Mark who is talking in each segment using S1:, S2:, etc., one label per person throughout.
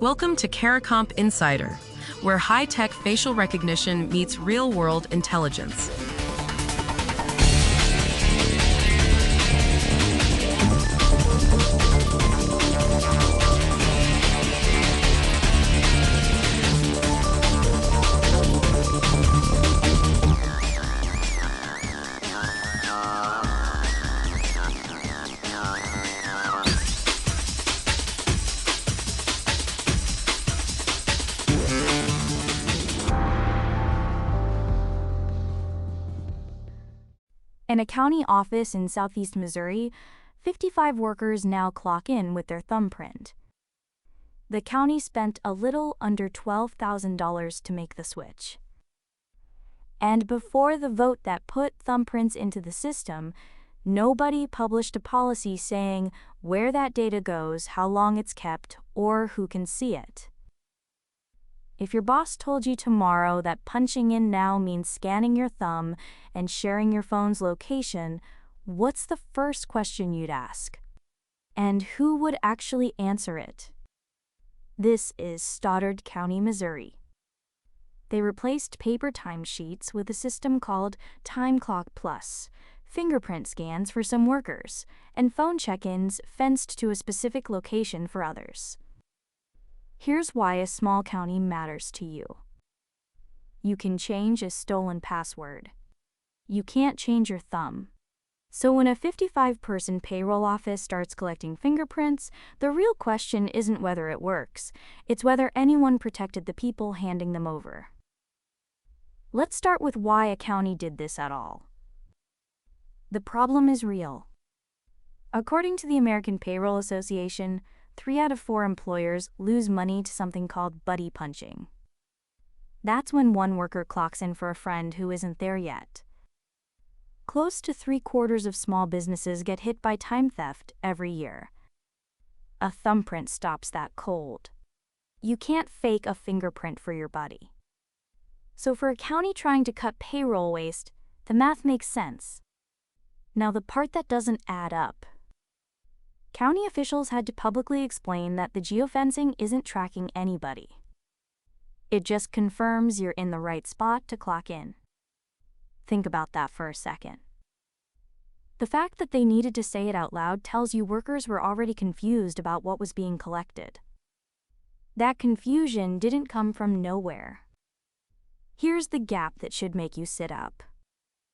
S1: Welcome to CARICOMP Insider, where high-tech facial recognition meets real-world intelligence.
S2: In a county office in southeast Missouri, 55 workers now clock in with their thumbprint. The county spent a little under $12,000 to make the switch. And before the vote that put thumbprints into the system, nobody published a policy saying where that data goes, how long it's kept, or who can see it. If your boss told you tomorrow that punching in now means scanning your thumb and sharing your phone's location, what's the first question you'd ask? And who would actually answer it? This is Stoddard County, Missouri. They replaced paper timesheets with a system called Time Clock Plus, fingerprint scans for some workers, and phone check-ins fenced to a specific location for others. Here's why a small county matters to you. You can change a stolen password. You can't change your thumb. So when a 55-person payroll office starts collecting fingerprints, the real question isn't whether it works, it's whether anyone protected the people handing them over. Let's start with why a county did this at all. The problem is real. According to the American Payroll Association, 3 out of 4 employers lose money to something called buddy punching. That's when one worker clocks in for a friend who isn't there yet. Close to 3/4 of small businesses get hit by time theft every year. A thumbprint stops that cold. You can't fake a fingerprint for your buddy. So for a county trying to cut payroll waste, the math makes sense. Now the part that doesn't add up. County officials had to publicly explain that the geofencing isn't tracking anybody. It just confirms you're in the right spot to clock in. Think about that for a second. The fact that they needed to say it out loud tells you workers were already confused about what was being collected. That confusion didn't come from nowhere. Here's the gap that should make you sit up.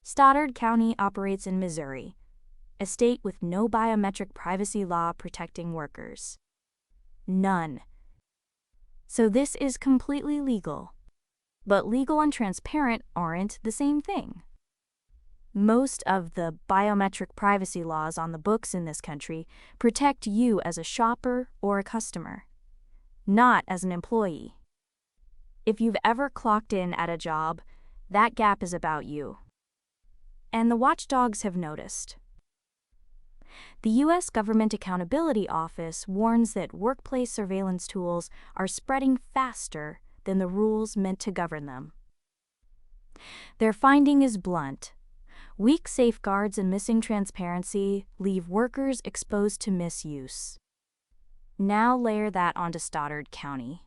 S2: Stoddard County operates in Missouri, a state with no biometric privacy law protecting workers. None. So this is completely legal. But legal and transparent aren't the same thing. Most of the biometric privacy laws on the books in this country protect you as a shopper or a customer, not as an employee. If you've ever clocked in at a job, that gap is about you. And the watchdogs have noticed. The U.S. Government Accountability Office warns that workplace surveillance tools are spreading faster than the rules meant to govern them. Their finding is blunt. Weak safeguards and missing transparency leave workers exposed to misuse. Now layer that onto Stoddard County.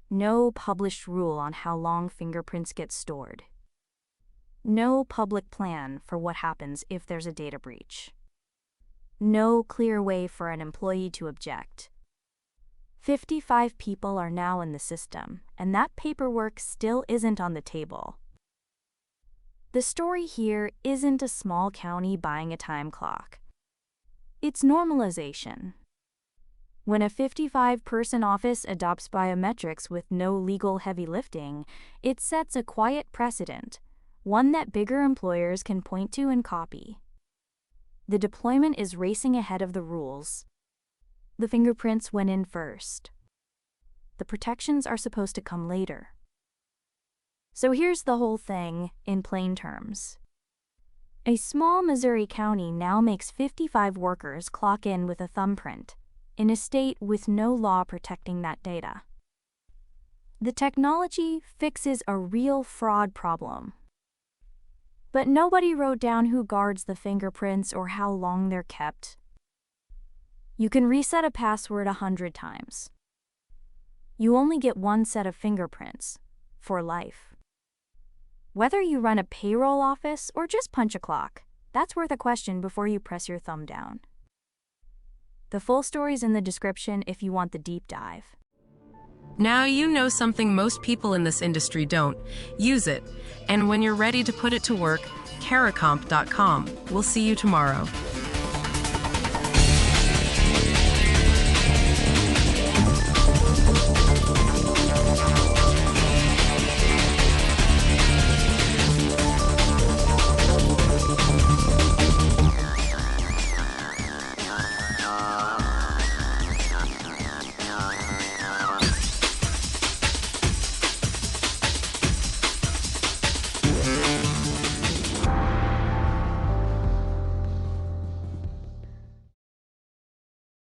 S2: No published rule on how long fingerprints get stored. No public plan for what happens if there's a data breach. No clear way for an employee to object. 55 people are now in the system, and that paperwork still isn't on the table. The story here isn't a small county buying a time clock. It's normalization. When a 55-person office adopts biometrics with no legal heavy lifting, it sets a quiet precedent, one that bigger employers can point to and copy. The deployment is racing ahead of the rules. The fingerprints went in first. The protections are supposed to come later. So here's the whole thing in plain terms. A small Missouri county now makes 55 workers clock in with a thumbprint, in a state with no law protecting that data. The technology fixes a real fraud problem. But nobody wrote down who guards the fingerprints or how long they're kept. You can reset a password 100 times. You only get one set of fingerprints for life. Whether you run a payroll office or just punch a clock, that's worth a question before you press your thumb down. The full story's in the description if you want the deep dive.
S1: Now you know something most people in this industry don't. Use it. And when you're ready to put it to work, caracomp.com. We'll see you tomorrow.